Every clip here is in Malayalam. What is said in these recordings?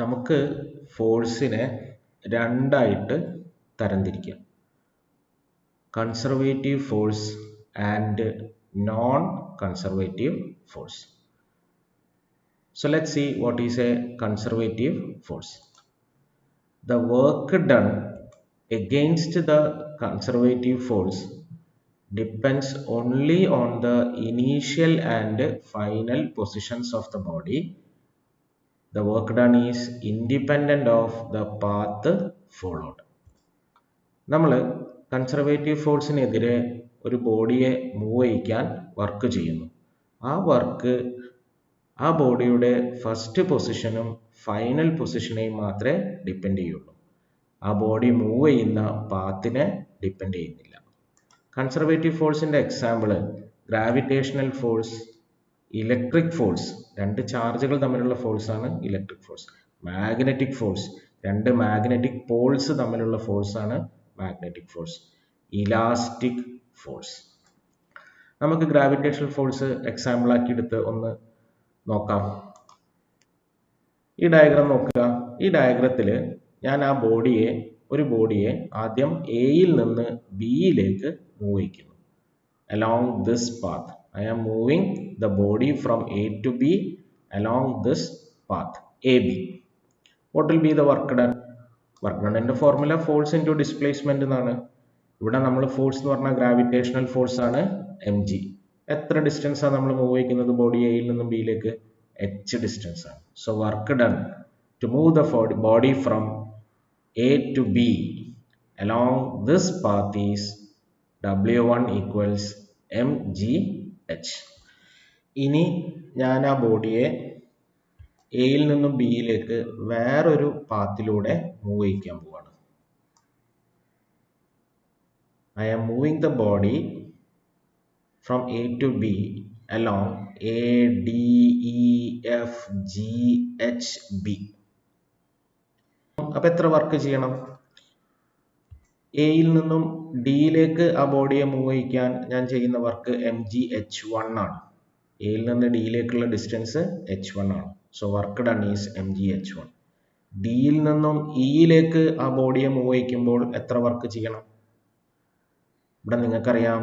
നമുക്ക് ഫോഴ്സിനെ രണ്ടായിട്ട് തരംതിരിക്കാം. Conservative force and non conservative force. So let's see what is a conservative force. The work done against the conservative force depends only on the initial and final positions of the body. The work done is independent of the path followed. നമ്മൾ കൺസർവേറ്റീവ് ഫോഴ്സിനെതിരെ ഒരു ബോഡിയെ മൂവ് ചെയ്യിക്കാൻ വർക്ക് ചെയ്യുന്നു. ആ വർക്ക് ആ ബോഡിയുടെ ഫസ്റ്റ് പൊസിഷനും ഫൈനൽ പൊസിഷനെയും മാത്രമേ ഡിപ്പെൻഡ് ചെയ്യുള്ളൂ. ആ ബോഡി മൂവ് ചെയ്യുന്ന പാത്തിനെ ഡിപ്പെൻഡ് ചെയ്യുന്നില്ല. കൺസർവേറ്റീവ് ഫോഴ്സിൻ്റെ example gravitational force, electric force, രണ്ട് ചാർജുകൾ തമ്മിലുള്ള ഫോഴ്സാണ് ഇലക്ട്രിക് ഫോഴ്സ്. മാഗ്നറ്റിക് ഫോഴ്സ്, രണ്ട് മാഗ്നറ്റിക് പോൾസ് തമ്മിലുള്ള ഫോഴ്സാണ് മാഗ്നറ്റിക് ഫോഴ്സ്. Elastic force. നമുക്ക് ഗ്രാവിറ്റേഷണൽ ഫോഴ്സ് എക്സാമ്പിൾ ആക്കി എടുത്ത് ഒന്ന് നോക്കാം. ഈ ഡയഗ്രാം നോക്കുക. ഈ ഡയഗ്രത്തിൽ ഞാൻ ആ ഒരു ബോഡിയെ ആദ്യം എയിൽ നിന്ന് ബിയിലേക്ക് move ചെയ്യിക്കുന്നു. along this path I am moving the body from A to B along this path AB. What will be the work done? Work done ന്റെ ഫോർമുല ഫോഴ്സ് ഇൻറ്റു ഡിസ്പ്ലേസ്മെന്റ് എന്നാണ്. ഇവിടെ നമ്മൾ ഫോഴ്സ് എന്ന് പറഞ്ഞാൽ ഗ്രാവിറ്റേഷണൽ ഫോഴ്സ് ആണ് mg. എത്ര ഡിസ്റ്റൻസ് ആണ് നമ്മൾ മൂവ് ചെയ്യിക്കുന്നത് ബോഡി എയിൽ നിന്നും ബിയിലേക്ക്? h ഡിസ്റ്റൻസ് ആണ്. So work done to move the body from A to B along this path is W1 equals mgh. ഇനി ഞാൻ ആ ബോഡിയെ എയിൽ നിന്നും ബിയിലേക്ക് വേറൊരു പാത്തിലൂടെ മൂവ് ചെയ്യിക്കാൻ പോവാണ്. I am moving the body from A to B along A, D, E, F, G, H, B. അപ്പോൾ എത്ര വർക്ക് ചെയ്യണം? എയിൽ നിന്നും ഡിയിലേക്ക് ആ ബോഡിയെ മൂവ് ചെയ്യിക്കാൻ ഞാൻ ചെയ്യുന്ന വർക്ക് mgh1 ആണ്. എയിൽ നിന്ന് ഡിയിലേക്കുള്ള ഡിസ്റ്റൻസ് h1 ആണ്. So work done is mgh1. ഡിയിൽ നിന്നും ഇയിലേക്ക് ആ ബോഡിയെ മൂവ് ചെയ്യിക്കുമ്പോൾ എത്ര വർക്ക് ചെയ്യണം? ഇവിടെ നിങ്ങൾക്കറിയാം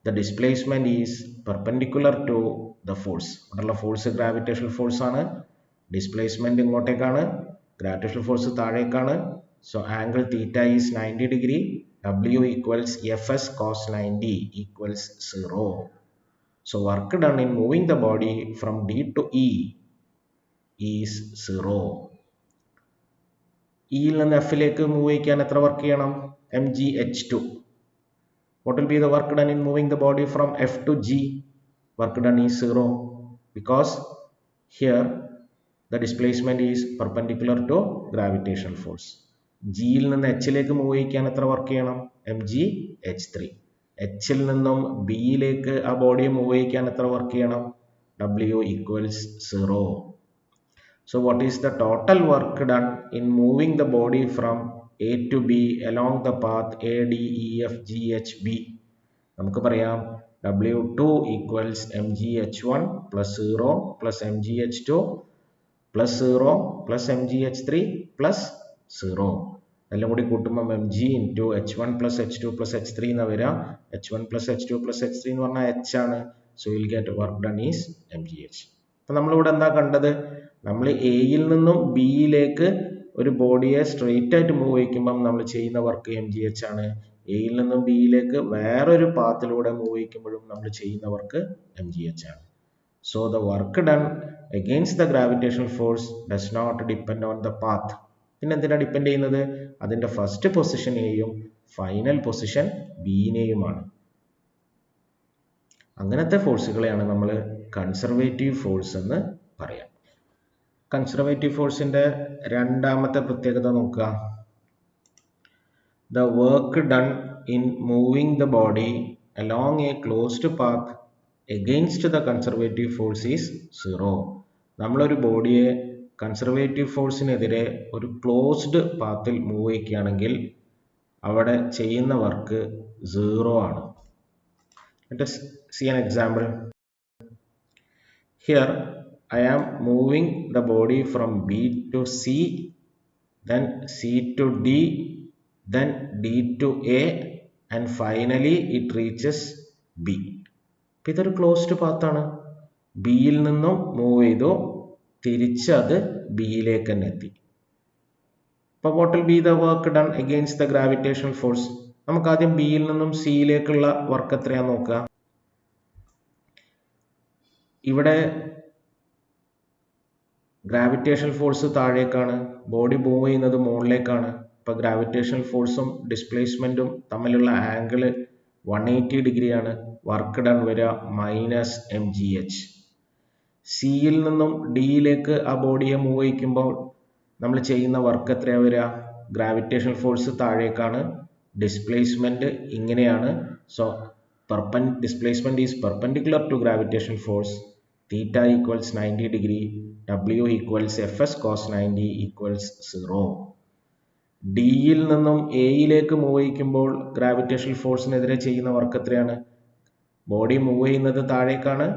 the displacement is perpendicular to the force. ഇവിടെയുള്ള ഫോഴ്സ് ഗ്രാവിറ്റേഷണൽ ഫോഴ്സ് ആണ്. ഡിസ്പ്ലേസ്മെന്റ് ഇങ്ങോട്ടേക്കാണ്, ഗ്രാവിറ്റേഷണൽ ഫോഴ്സ് താഴേക്കാണ്. So angle theta is 90 degree. W equals Fs cos 90 equals 0. So work done in moving the body from D to E is 0. E യിൽ നിന്ന് Fലേക്ക് മൂവ് ചെയ്യിക്കാൻ എത്ര വർക്ക് ചെയ്യണം? mgh2. What will be the work done in moving the body from F to G? Work done is 0 because here the displacement is perpendicular to gravitational force. ജിയിൽ നിന്ന് എച്ചിലേക്ക് മൂവ് ചെയ്യിക്കാൻ എത്ര വർക്ക് ചെയ്യണം? mgh3. എച്ചിൽ നിന്നും ബിയിലേക്ക് ആ ബോഡിയെ മൂവ് ചെയ്യിക്കാൻ എത്ര വർക്ക് ചെയ്യണം? W equals 0. So what is the total work done in moving the body from A to B along the path A, D, E, F, G, H, B? നമുക്ക് പറയാം W2 equals mgh1 plus 0 plus mgh2 plus 0 plus mgh3 plus 0. എല്ലാം കൂടി കൂട്ടുമ്പോൾ mg into h1 plus h2 plus h3 എന്ന് വരിക. h1 plus h2 plus h3 എന്ന് പറഞ്ഞാൽ h ആണ്. So you'll get work done is mgh. അപ്പോൾ നമ്മളിവിടെ എന്താ കണ്ടത്? നമ്മൾ എയിൽ നിന്നും ബിയിലേക്ക് ഒരു ബോഡിയെ സ്ട്രെയിറ്റ് ആയിട്ട് മൂവ് ചെയ്യിക്കുമ്പം നമ്മൾ ചെയ്യുന്ന വർക്ക് mgh ആണ്. എയിൽ നിന്നും ബിയിലേക്ക് വേറൊരു പാത്തിലൂടെ മൂവ് ചെയ്യിക്കുമ്പോഴും നമ്മൾ ചെയ്യുന്ന വർക്ക് mgh ആണ്. So the work done against the gravitational force does not depend on the path. പിന്നെ എന്തിനാ ഡിപ്പെൻഡ് ചെയ്യുന്നത്? അതിൻ്റെ ഫസ്റ്റ് പൊസിഷനെയും ഫൈനൽ പൊസിഷൻ ബിയിനെയുമാണ്. അങ്ങനത്തെ ഫോഴ്സുകളെയാണ് നമ്മൾ കൺസർവേറ്റീവ് ഫോഴ്സ് എന്ന് പറയാം. കൺസർവേറ്റീവ് ഫോഴ്സിൻ്റെ രണ്ടാമത്തെ പ്രത്യേകത നോക്കുക. The work done in moving the body along a closed path against the conservative force is 0. നമ്മളൊരു ബോഡിയെ കൺസർവേറ്റീവ് ഫോഴ്സിനെതിരെ ഒരു ക്ലോസ്ഡ് പാത്തിൽ മൂവ് ചെയ്യിക്കുകയാണെങ്കിൽ അവിടെ ചെയ്യുന്ന വർക്ക് 0 ആണ്. Let us see an example. Here I am moving the body from B to C, then C to D, then D to A, and finally it reaches B. ഇതൊരു ക്ലോസ്ഡ് പാത്താണ്. ബിയിൽ നിന്നും മൂവ് ചെയ്തു, തിരിച്ച് അത് ബിയിലേക്ക് തന്നെ എത്തി. അപ്പോൾ what will be the work done against the gravitational force? നമുക്ക് ആദ്യം ബിയിൽ നിന്നും സിയിലേക്കുള്ള വർക്ക് എത്രയാന്ന് നോക്കുക. ഇവിടെ ഗ്രാവിറ്റേഷണൽ ഫോഴ്സ് താഴേക്കാണ്, ബോഡി മൂവ് ചെയ്യുന്നത് മുകളിലേക്കാണ്. അപ്പോൾ ഗ്രാവിറ്റേഷണൽ ഫോഴ്സും ഡിസ്പ്ലേസ്മെൻറ്റും തമ്മിലുള്ള ആംഗിൾ 180 ഡിഗ്രിയാണ്. വർക്ക് ഡൺ വരിക -mgh. സിയിൽ നിന്നും ഡിയിലേക്ക് ആ ബോഡിയെ മൂവ് ചെയ്യിക്കുമ്പോൾ നമ്മൾ ചെയ്യുന്ന വർക്ക് എത്രയാണ് വരിക? ഗ്രാവിറ്റേഷണൽ ഫോഴ്സ് താഴേക്കാണ്, ഡിസ്പ്ലേസ്മെൻറ്റ് ഇങ്ങനെയാണ്. So displacement is perpendicular to gravitational force. theta equals 90 degree, W equals Fs cos 90 equals 0. ഡിയിൽ നിന്നും എയിലേക്ക് മൂവ് ചെയ്യിക്കുമ്പോൾ ഗ്രാവിറ്റേഷണൽ ഫോഴ്സിനെതിരെ ചെയ്യുന്ന വർക്ക് എത്രയാണ്? ബോഡി മൂവ് ചെയ്യുന്നത് താഴേക്കാണ്,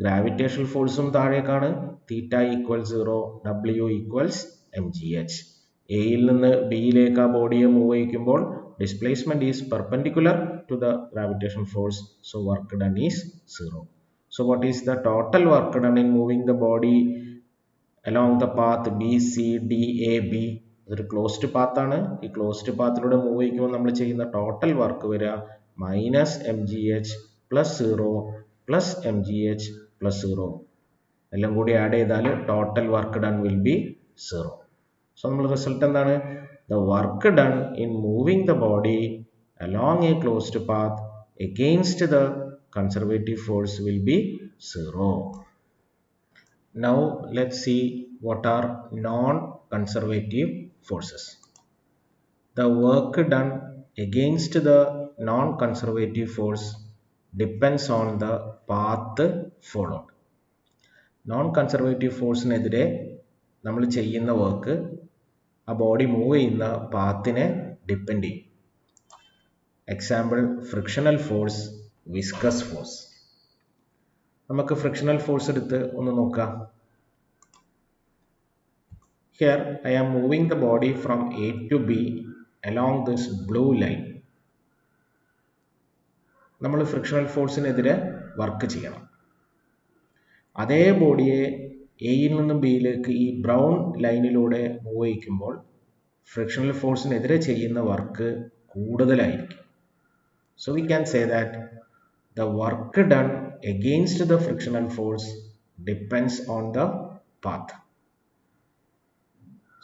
ഗ്രാവിറ്റേഷണൽ ഫോഴ്സും താഴേക്കാണ്. theta equals 0, W equals mgh. എയിൽ നിന്ന് ബിയിലേക്ക് ആ ബോഡിയെ മൂവ് ചെയ്യിക്കുമ്പോൾ displacement is perpendicular to the gravitational force, so work done is 0. So what is the total work done in moving the body along the path BCDAB? ഇതൊരു ക്ലോസ്ഡ് പാത്താണ്. ഈ ക്ലോസ്ഡ് പാത്തിലൂടെ മൂവ് ചെയ്യുമ്പോൾ നമ്മൾ ചെയ്യുന്ന ടോട്ടൽ വർക്ക് വരിക -mgh + 0 + mgh + 0. എല്ലാം കൂടി ആഡ് ചെയ്താൽ total work done will be 0. So നമ്മൾ റിസൾട്ട് എന്താണ്? The work done in moving the body along a closed path against the conservative force will be 0. Now let's see what are non-conservative forces. The work done against the non-conservative force depends on the path followed. Non-conservative ഫോഴ്സിനെതിരെ നമ്മൾ ചെയ്യുന്ന വർക്ക് ആ ബോഡി മൂവ് ചെയ്യുന്ന പാത്തിനെ ഡിപ്പെൻഡ് ചെയ്യും. Example frictional force, viscous force. നമുക്ക് ഫ്രിക്ഷണൽ ഫോഴ്സ് എടുത്ത് ഒന്ന് നോക്കാം. Here I am moving the body from A to B along this blue line. നമ്മൾ ഫ്രിക്ഷണൽ ഫോഴ്സിനെതിരെ വർക്ക് ചെയ്യണം. അതേ ബോഡിയെ എയിൽ നിന്നും ബിയിലേക്ക് ഈ ബ്രൗൺ ലൈനിലൂടെ മൂവ് ചെയ്യിക്കുമ്പോൾ ഫ്രിക്ഷണൽ ഫോഴ്സിനെതിരെ ചെയ്യുന്ന വർക്ക് കൂടുതലായിരിക്കും. So we can say that the work done against the frictional force depends on the path.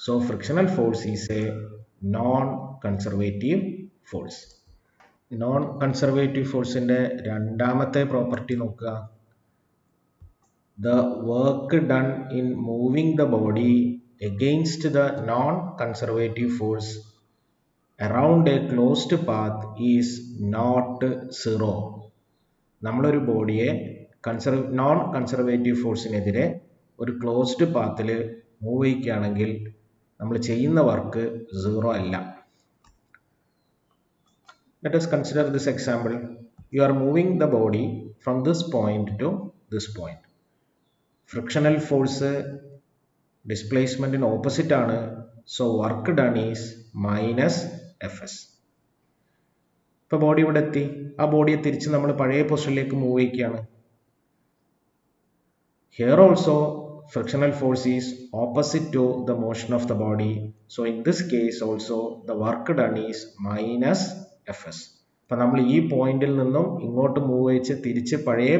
So frictional force is a non-conservative force. Non-conservative force ന്റെ രണ്ടാമത്തെ പ്രോപ്പർട്ടി നോക്കുക. The work done in moving the body against the non-conservative force around a closed path is not 0. നമ്മളൊരു ബോഡിയെ നോൺ കൺസർവേറ്റീവ് ഫോഴ്സിനെതിരെ ഒരു ക്ലോസ്ഡ് പാത്തിൽ മൂവ് ചെയ്യിക്കുകയാണെങ്കിൽ നമ്മൾ ചെയ്യുന്ന വർക്ക് 0 അല്ല. Let us consider this example. You are moving the body from this point to this point. Frictional force ഡിസ്പ്ലേസ്മെന്റിന് ഓപ്പോസിറ്റ് ആണ്. So work done is -Fs. ഇപ്പോൾ ബോഡി ഇവിടെ എത്തി. ആ ബോഡിയെ തിരിച്ച് നമ്മൾ പഴയ പൊസിഷനിലേക്ക് മൂവ് ചെയ്യിക്കുകയാണ്. Here also frictional force is opposite to the motion of the body. So in this case also the work done is -Fs. അപ്പോൾ നമ്മൾ ഈ പോയിന്റിൽ നിന്നും ഇങ്ങോട്ട് മൂവ് ചെയ്യിച്ച് തിരിച്ച് പഴയ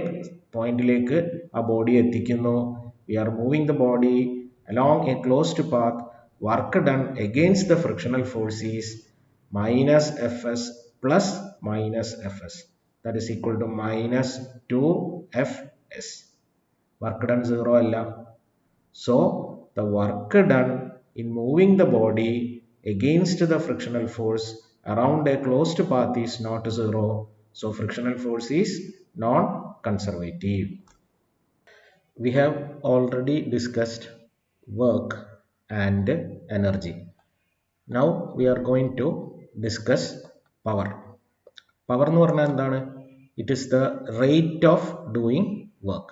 പോയിന്റിലേക്ക് ആ ബോഡി എത്തിക്കുന്നു. We are moving the body along a closed path. Work done against the frictional force is -Fs plus -Fs. That is equal to -2Fs. Work done 0 അല്ല. So the work done in moving the body against the frictional force around a closed path is not 0. So frictional force is non-conservative. We have already discussed work and energy. Now we are going to discuss power. Power എന്ന് പറഞ്ഞാൽ എന്താണ്? It is the rate of doing work.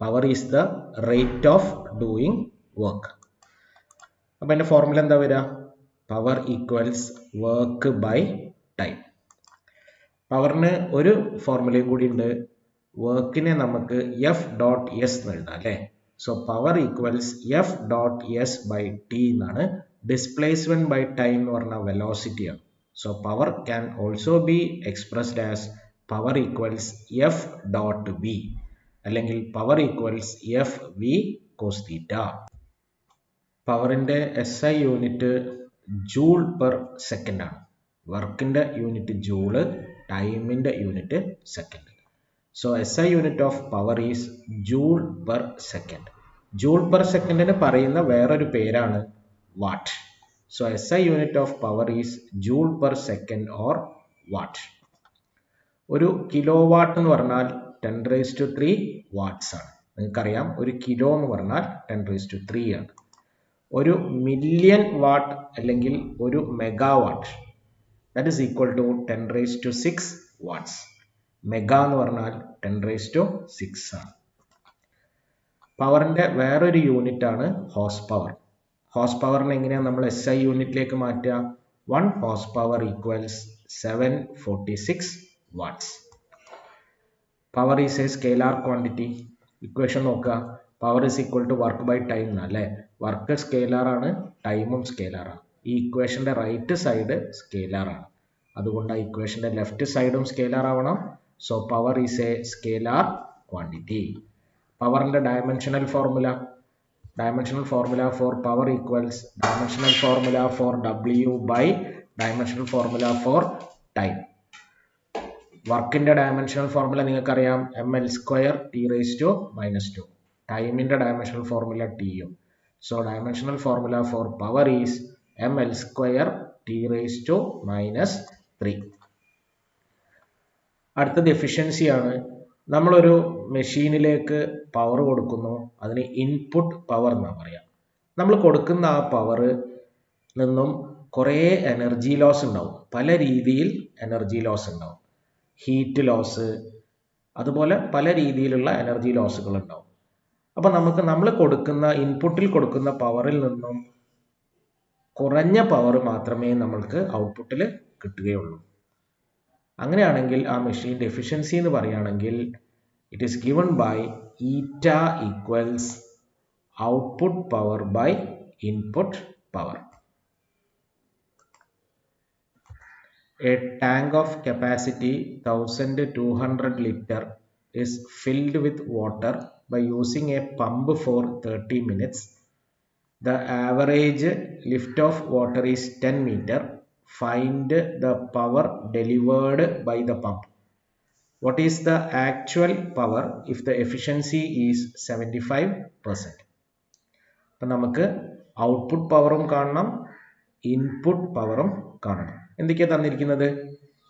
Power is the rate of doing work. അപ്പോൾ എൻ്റെ ഫോർമുല എന്താ വരിക? Power equals work by time. പവറിന് ഒരു ഫോർമുലയും കൂടി ഉണ്ട്. വർക്കിനെ നമുക്ക് എഫ് ഡോട്ട് എസ് എന്ന് എഴുതാം അല്ലേ? So power equals F dot S by T എന്നാണ്. ഡിസ്പ്ലേസ്മെന്റ് ബൈ ടൈം എന്ന് പറഞ്ഞാൽ വെലോസിറ്റിയാണ്. So power can also be expressed as power equals F dot V അല്ലെങ്കിൽ power equals F V cos theta. പവറിൻ്റെ SI unit joule per second ആണ്. വർക്കിൻ്റെ യൂണിറ്റ് ജൂള്, ടൈമിൻ്റെ unit second. So SI unit of power is joule per second. Joule per സെക്കൻഡിന് പറയുന്ന വേറൊരു പേരാണ് watt. So SI unit of power is joule per second or what. ഒരു കിലോ വാട്ട് എന്ന് പറഞ്ഞാൽ 10⁻³ വാട്ട്സ് ആണ്. നിങ്ങൾക്കറിയാം ഒരു കിലോ എന്ന് പറഞ്ഞാൽ 10⁻³ ആണ്. ഒരു മില്യൺ വാട്ട് അല്ലെങ്കിൽ ഒരു megawatt that is equal to 10⁻⁶ watts. Mega എന്ന് പറഞ്ഞാൽ 10⁻⁶ ആണ്. പവറിൻ്റെ വേറൊരു യൂണിറ്റ് ആണ് ഹോഴ്സ് പവർ. ഹോഴ്സ് പവറിനെ എങ്ങനെയാണ് നമ്മൾ SI യൂണിറ്റിലേക്ക് മാറ്റുക? 1 horse power equals 746 watts. Power is a scalar quantity. Equation നോക്കുക. Power is equal to work by time എന്നല്ലേ? വർക്ക് സ്കെയിലാർ ആണ്, ടൈമും സ്കെയിലാർ ആണ്. ഈ ഇക്വേഷൻ്റെ റൈറ്റ് സൈഡ് സ്കെയിലാർ ആണ്. അതുകൊണ്ട് ആ ഇക്വേഷൻ്റെ ലെഫ്റ്റ് സൈഡും സ്കെയിലാർ ആവണം. So power is a scalar quantity. പവറിൻ്റെ dimensional formula for power equals dimensional formula for W by dimensional formula for time. വർക്കിൻ്റെ ഡയമെൻഷണൽ ഫോർമുല നിങ്ങൾക്കറിയാം, ml² T⁻². ടൈമിൻ്റെ ഡയമെൻഷണൽ ഫോർമുല Tയും. So dimensional formula for power is ml² T⁻⁻3. അടുത്തത് എഫിഷ്യൻസിയാണ്. നമ്മളൊരു മെഷീനിലേക്ക് പവർ കൊടുക്കുന്നു, അതിന് ഇൻപുട്ട് പവർ എന്നാണ് പറയുക. നമ്മൾ കൊടുക്കുന്ന ആ പവർ നിന്നും കുറേ എനർജി ലോസ് ഉണ്ടാവും. പല രീതിയിൽ എനർജി ലോസ് ഉണ്ടാവും. ഹീറ്റ് ലോസ്, അതുപോലെ പല രീതിയിലുള്ള എനർജി ലോസുകൾ ഉണ്ടാവും. അപ്പോൾ നമ്മൾ കൊടുക്കുന്ന ഇൻപുട്ടിൽ കൊടുക്കുന്ന പവറിൽ നിന്നും കുറഞ്ഞ പവർ മാത്രമേ നമ്മൾക്ക് ഔട്ട്പുട്ടിൽ കിട്ടുകയുള്ളൂ. അങ്ങനെയാണെങ്കിൽ ആ മെഷീൻ്റെ എഫിഷ്യൻസി എന്ന് പറയുകയാണെങ്കിൽ it is given by eta equals output power by input power. A tank of capacity 1200 liter is filled with water by using a pump for 30 minutes. The average lift of water is 10 meter. Find the power delivered by the pump. What is the actual power if the efficiency is 75%? അപ്പോൾ നമുക്ക് ഔട്ട്പുട്ട് പവറും കാണണം, ഇൻപുട്ട് പവറും കാണണം. എന്തൊക്കെയാണ് തന്നിരിക്കുന്നത്?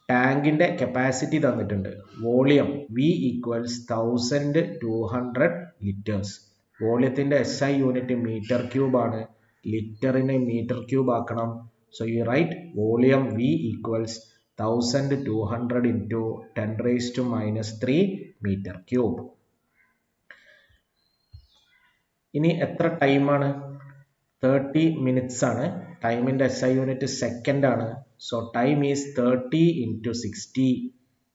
ടാങ്കിൻ്റെ കപ്പാസിറ്റി തന്നിട്ടുണ്ട്. Volume V equals 1200 litres. വോളിയത്തിൻ്റെ SI യൂണിറ്റ് മീറ്റർ ക്യൂബ് ആണ്. ലിറ്ററിനെ മീറ്റർ ക്യൂബ് ആക്കണം. So you write volume V equals 1200 into 10⁻³ metre cube. ഇനി എത്ര ടൈമാണ്? 30 മിനിറ്റ്സ് ആണ്. ടൈമിൻ്റെ SI യൂണിറ്റ് സെക്കൻഡ് ആണ്. So time is 30 into 60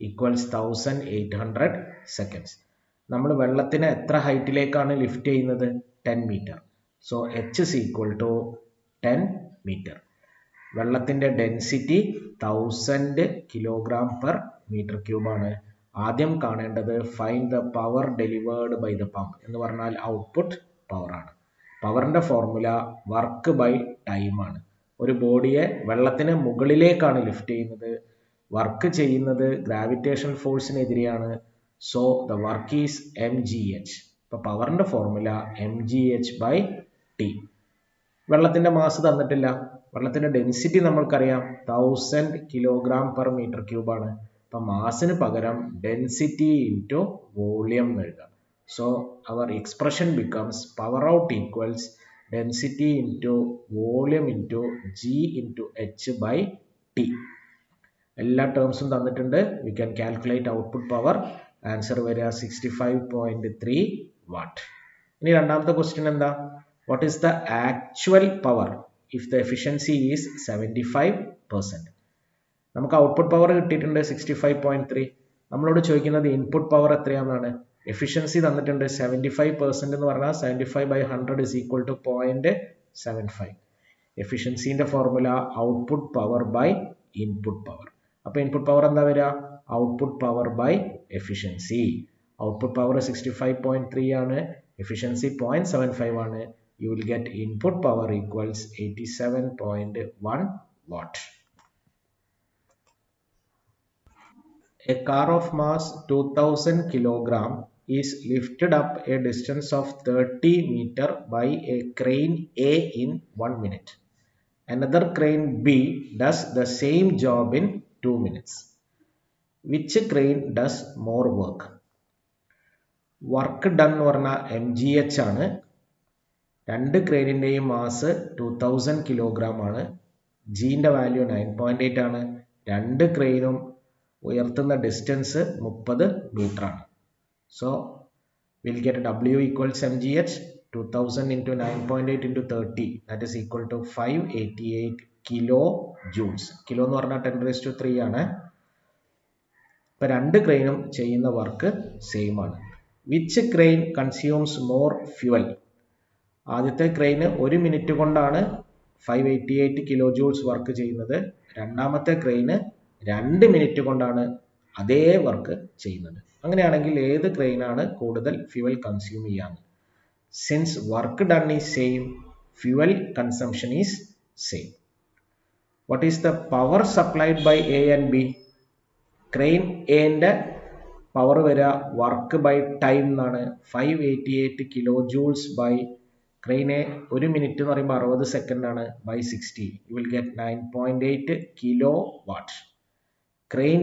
equals 1800 seconds. നമ്മൾ വെള്ളത്തിനെ എത്ര ഹൈറ്റിലേക്കാണ് ലിഫ്റ്റ് ചെയ്യുന്നത്? 10 metre. So H is equal to 10 metre. വെള്ളത്തിൻ്റെ ഡെൻസിറ്റി 1000 കിലോഗ്രാം പെർ മീറ്റർ ക്യൂബാണ്. ആദ്യം കാണേണ്ടത് find the power delivered by the pump എന്ന് പറഞ്ഞാൽ ഔട്ട്പുട്ട് പവറാണ്. പവറിൻ്റെ ഫോർമുല വർക്ക് ബൈ ടൈമാണ്. ഒരു ബോഡിയെ വെള്ളത്തിന് മുകളിലേക്കാണ് ലിഫ്റ്റ് ചെയ്യുന്നത്. വർക്ക് ചെയ്യുന്നത് ഗ്രാവിറ്റേഷൻ ഫോഴ്സിനെതിരെയാണ്. So the work is mgh. ഇപ്പോൾ പവറിൻ്റെ ഫോർമുല mgh/T. വെള്ളത്തിൻ്റെ മാസ് തന്നിട്ടില്ല. വെള്ളത്തിൻ്റെ ഡെൻസിറ്റി നമ്മൾക്കറിയാം 1000 കിലോഗ്രാം പെർ മീറ്റർ ക്യൂബാണ്. അപ്പം മാസിന് പകരം ഡെൻസിറ്റി ഇൻറ്റു വോളിയം എന്ന് എഴുതാം. So our expression becomes power out equals density into volume into G into H/T. എല്ലാ ടേംസും തന്നിട്ടുണ്ട്. We can calculate output power. Answer വരിക 65.3 watt. ഇനി രണ്ടാമത്തെ ക്വസ്റ്റ്യൻ എന്താ? What is the actual power if the efficiency is 75%? നമുക്ക് ഔട്ട്പുട്ട് പവർ കിട്ടിയിട്ടുണ്ട് 65.3. നമ്മളോട് ചോദിക്കുന്നത് ഇൻപുട്ട് പവർ എത്രയാണെന്നാണ്. എഫിഷ്യൻസി തന്നിട്ടുണ്ട് 75% എന്ന് പറഞ്ഞാൽ 75/100 is equal to 0.75. എഫിഷ്യൻസിന്റെ formula output power by input power. അപ്പോൾ ഇൻപുട്ട് പവർ എന്താ വരിക? Output power by efficiency. Output power 65.3 ആണ്, എഫിഷ്യൻസി 0.75 ആണ്. You will get input power equals 87.1 watt. A car of mass 2000 kilogram is lifted up a distance of 30 meter by a crane A in 1 minute. Another crane B does the same job in 2 minutes. Which crane does more work? Work done എന്ന് പറഞ്ഞാൽ MGH ആണ്. രണ്ട് ക്രെയിനിൻ്റെയും മാസ് 2000 കിലോഗ്രാം ആണ്. ജീൻ്റെ വാല്യൂ 9.8 ആണ്. രണ്ട് ക്രെയിനും ഉയർത്തുന്ന ഡിസ്റ്റൻസ് 30 മീറ്റർ ആണ്. So will get W equals MGH 2000 into 9.8 into 30, that is equal to 588 kilo joules. Kilo എന്ന് പറഞ്ഞാൽ 10⁻³ ആണ്. ഇപ്പം രണ്ട് ക്രെയിനും ചെയ്യുന്ന വർക്ക് സെയിം ആണ്. Which crane consumes more fuel? ആദ്യത്തെ ക്രെയിന് 1 മിനിറ്റ് കൊണ്ടാണ് 588 കിലോ ജൂൾസ് വർക്ക് ചെയ്യുന്നത്. രണ്ടാമത്തെ ക്രെയിന് 2 മിനിറ്റ് കൊണ്ടാണ് അതേ വർക്ക് ചെയ്യുന്നത്. അങ്ങനെയാണെങ്കിൽ ഏത് ക്രെയിനാണ് കൂടുതൽ ഫ്യുവൽ കൺസ്യൂം ചെയ്യാന്ന്? Since work done is same, fuel consumption is same. What is the power supplied by A and B? Crane എന്റെ പവർ വരിക വർക്ക് ബൈ ടൈം എന്നാണ്. 588 kilo joules by crane A 1 minute എന്ന് പറയുമ്പോൾ 60 സെക്കൻഡ് ആണ്, by 60. You will get 9.8 kilo watt. Crane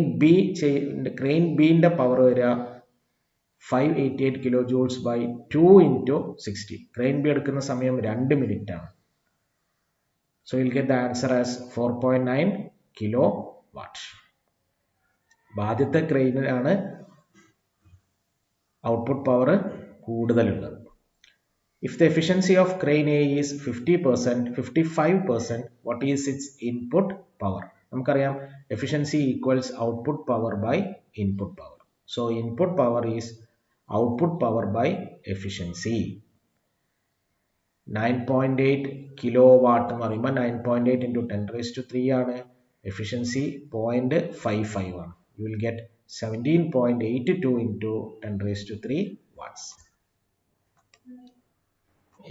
ബിന്റെ പവർ വരിക 588 kilo joules by 2 into 60. Crane B എടുക്കുന്ന സമയം 2 മിനിറ്റ് ആണ്. So will get the answer as 4.9 kilo watt. ആദ്യത്തെ ക്രെയിനാണ് ഔട്ട്പുട്ട് പവർ കൂടുതലുള്ളത്. If the efficiency of crane A is 50%, 55%, what is its input power? നമുക്കറിയാം efficiency equals output power by input power. So input power is output power by efficiency. 9.8 kilowatt എന്ന് പറയുമ്പോൾ 9.8 into 10⁻³ ആണ്. Efficiency 0.55 ആണ്. You will get 17.82 into 10⁻³ watts.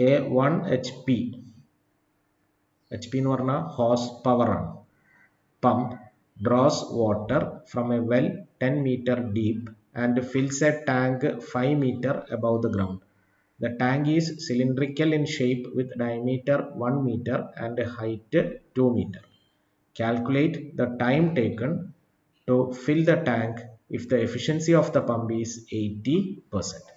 A 1 HP എന്ന് പറഞ്ഞാൽ ഹോഴ്സ് പവർ ആണ്. Pump draws water from a well 10 meter deep and fills a tank 5 meter above the ground. The tank is cylindrical in shape with diameter 1 meter and height 2 meter. Calculate the time taken to fill the tank if the efficiency of the pump is 80%.